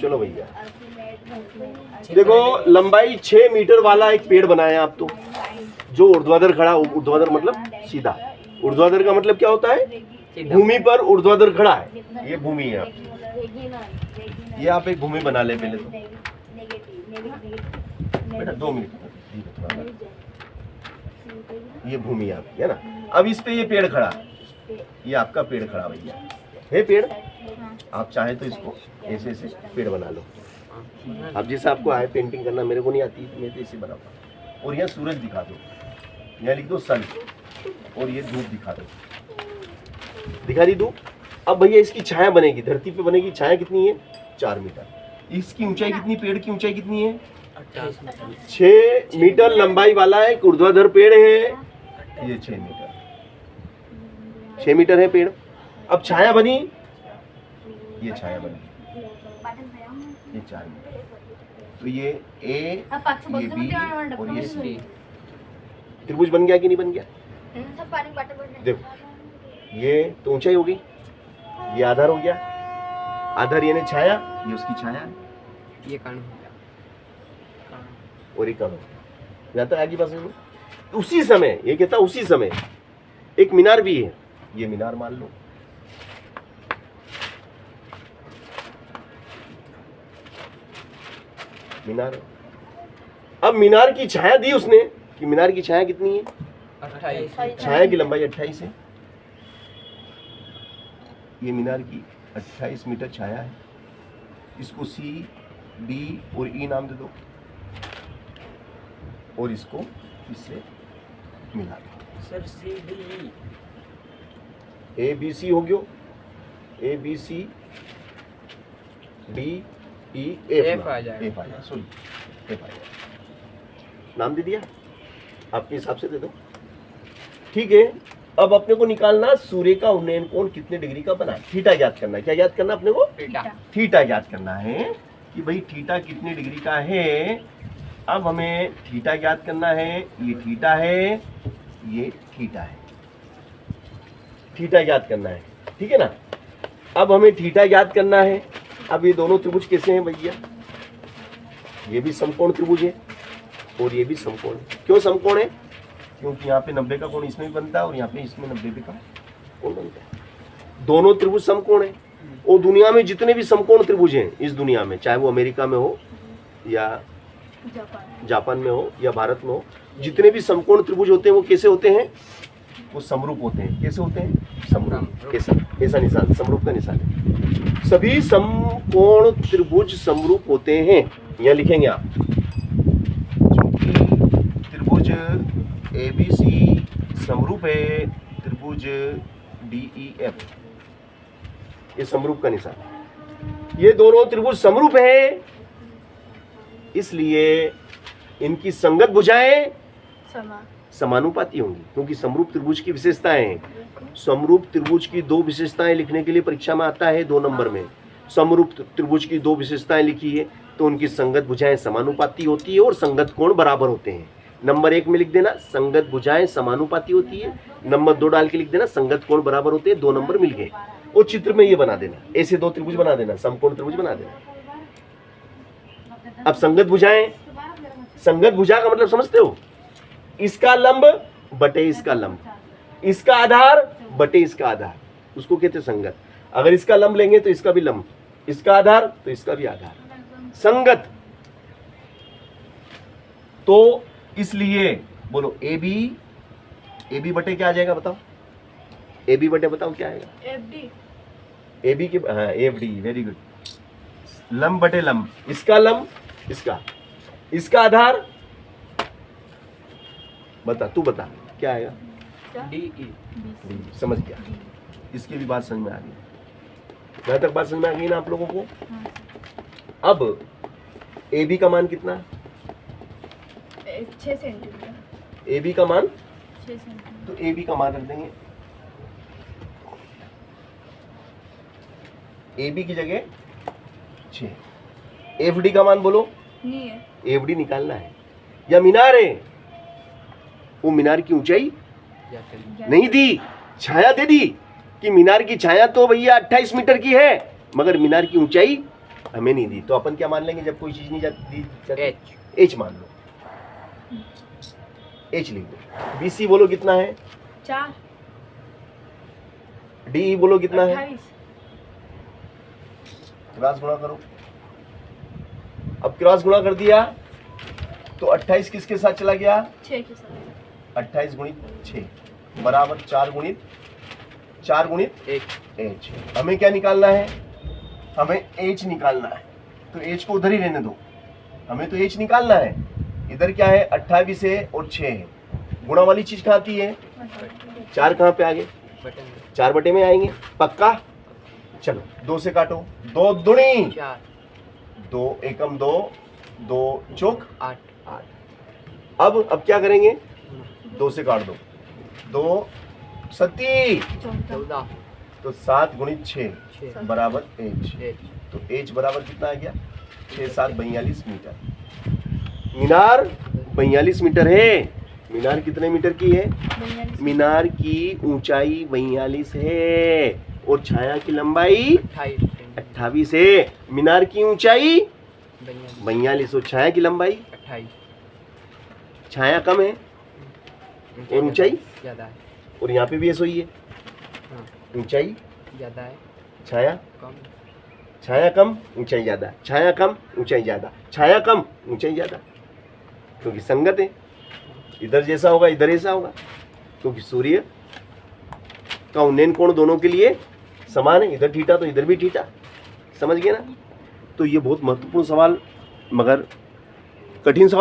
चलो भैया देखो, लंबाई 6 मीटर वाला एक पेड़ बनाया आप तो, जो ऊर्ध्वाधर खड़ा, ऊर्ध्वाधर मतलब सीधा, ऊर्ध्वाधर का मतलब क्या होता है, भूमि पर ऊर्ध्वाधर खड़ा है, ये भूमि है आपकी। ये आप एक भूमि बना ले पहले तो बेटा, 2 मिनट, ये भूमि आपकी है ना। अब इस पे ये पेड़ खड़ा, ये आपका पेड़ खड़ा भैया है पेड़। आप चाहे तो इसको ऐसे ऐसे पेड़ बना लो, अब जैसे आपको आए पेंटिंग करना, मेरे को नहीं आती, मैं तो इसे बनाऊंगा। और यहाँ सूरज दिखा दो, यहाँ लिख दो सन, और ये धूप दिखा दो, दिखा दी धूप। अब भैया इसकी छाया बनेगी, धरती पे बनेगी छाया, कितनी है 4 मीटर। इसकी ऊंचाई कितनी, पेड़ की ऊंचाई कितनी है 6 मीटर लंबाई वाला एक ऊर्ध्वाधर पेड़ है, ये 6 मीटर, 6 मीटर है पेड़। अब छाया बनी, ये छाया बनी, ये 4 मीटर। तो ये ए, ये बी और ये सी, त्रिभुज बन गया कि नहीं बन गया? देखो ये तो ऊंचाई होगी, ये आधार हो गया, आधार यानी छाया, ये उसकी छाया, ये कण हो गया, और ये कण हो गया। जाता है आगे पास में। उसी समय ये कहता, उसी समय एक मीनार भी है, ये मीनार मान लो, मीनार। अब मीनार की छाया दी उसने, कि मीनार की छाया कितनी है 28, छाया की लंबाई 28 है, ये मीनार की 28 मीटर छाया है। इसको सी, डी और ई नाम दे दो, और इसको इससे मिला दो। Sir C D A B C हो गयो, A B C D E F आ जाएगा, एफ आ जाएगा, सॉरी एफ आ जाएगा, नाम दे दिया, आपके हिसाब से दे दो, ठीक है। अब अपने को निकालना सूर्य का उन्नयन कोण कितने डिग्री का बना, थीटा याद करना है। क्या याद करना अपने को? थीटा याद करना है कि भाई थीटा कितने डिग्री का है। अब हमें थीटा याद करना है, ये थीटा है, ये थीटा है, थीटा याद करना है, ठीक है ना। अब हमें थीटा याद करना है। अब ये दोनों त्रिभुज कैसे हैं भैया? ये भी समकोण त्रिभुज है और ये भी समकोण है। क्यों समकोण है? क्योंकि यहाँ पे 90 का कोण इसमें भी बनता है और यहाँ पे इसमें 90 का कोण बनता है। दोनों त्रिभुज समकोण है। और दुनिया में जितने भी समकोण त्रिभुज हैं इस दुनिया में, चाहे वो अमेरिका में हो या जापान में हो या भारत में हो, जितने भी समकोण त्रिभुज होते हैं वो कैसे होते हैं? वो समरूप होते हैं। कैसे होते हैं? समरूप। ऐसा निशान, समरूप का निशान है। सभी समकोण त्रिभुज समरूप होते हैं। यहाँ लिखेंगे आप, चूंकि त्रिभुज ABC समरूप है, त्रिभुज DEF ये समरूप का निशान। ये दोनों त्रिभुज समरूप है, इसलिए इनकी संगत भुजाएं समानुपाती होंगी। क्योंकि समरूप त्रिभुज की विशेषताएं हैं। समरूप त्रिभुज की 2 विशेषताएं लिखने के लिए परीक्षा में आता है 2 नंबर में। समरूप त्रिभुज की 2 विशेषताएं लिखी है तो उनकी संगत भुजाएं समानुपाती होती है और संगत कोण बराबर होते हैं। नंबर 1 में लिख देना संगत भुजाएं समानुपाती होती है, नंबर 2 डाल के लिख देना संगत कोण बराबर होते हैं। 2 नंबर मिल गए। और चित्र में ये बना देना, ऐसे 2 त्रिभुज बना देना, समकोण त्रिभुज बना देना। अब संगत भुजाएं, संगत भुजा का मतलब समझते हो? इसका लंब बटे इसका लंब, इसका आधार बटे इसका आधार, उसको कहते हैं संगत। अगर इसका लंब लेंगे तो इसका भी लंब, इसका आधार तो इसका भी आधार, संगत। तो इसलिए बोलो ए बी बटे क्या आ जाएगा बताओ? ए बी बटे बताओ क्या आएगा? ए बी के, हाँ एफ डी, वेरी गुड। लंब बटे लंब, इसका लंब इसका आधार, बता तू बता क्या आएगा? DE। समझ गया, इसकी भी बात समझ में आ गई। यहाँ तक बात समझ में आ गई ना आप लोगों को? अब ए बी का मान कितना है? 6 सेंटीमीटर। ए बी का मान 6 सेंटीमीटर। तो ए बी का मान रख देंगे, ए बी की जगह 6। एफ डी का मान बोलो? नहीं है। एफ डी निकालना है। या मीनार है, वो मीनार की ऊंचाई नहीं दी, छाया दे दी कि मीनार की छाया तो भैया 28 मीटर की है, मगर मीनार की ऊंचाई हमें नहीं दी, तो अपन क्या मान लेंगे जब कोई चीज नहीं दी जाती? एच एच मान लो, एच लिख दो। BC बोलो कितना है? 4 DE बोलो कितना है? 28 क्रॉस गुणा करो। अब क्रॉस गुणा कर दिया तो 28 किसके साथ चला गया? 6 के साथ। 28 गुणित 6 बराबर 4 गुणित एच एच। हमें क्या निकालना है? हमें एच निकालना है, तो एच को उधर ही रहने दो, हमें तो एच निकालना है। इधर क्या है? 28 है और 6 है। गुणा वाली चीज कहाँ आती है? 4 कहाँ पे आ गए? बटन 4 बटे में आएंगे पक्का। चलो 2 से काटो, 2 दूनी 4 2 एकम 2 2 चौक 8 8। अब क्या करेंगे? 2 से काट दो, 2 सती 14 तो 7 गुणित 6 6 बराबर एच। एच तो एच बराबर कितना आ गया? 6 7 42 मीटर। मीनार 42 मीटर है। मीनार कितने मीटर की है? 42 मीनार की ऊंचाई 42 है और छाया की लंबाई 28 है। मीनार की ऊंचाई 42 और छाया की लंबाई 28 छाया कम है और ऊंचाई ज़्यादा है। और यहाँ पे भी ऐसा ही है, हाँ ऊंचाई ज़्यादा है छाया कम छाया कम ऊंचाई ज्यादा, छाया कम ऊंचाई ज्यादा, छाया कम ऊंचाई ज्यादा, क्योंकि संगत है। इधर जैसा होगा इधर ऐसा होगा, क्योंकि सूर्य का उन्नयन कोण दोनों के लिए समान है। इधर थीटा तो इधर भी थीटा, समझ गए ना? तो ये बहुत महत्वपूर्ण सवाल मगर कठिन सवाल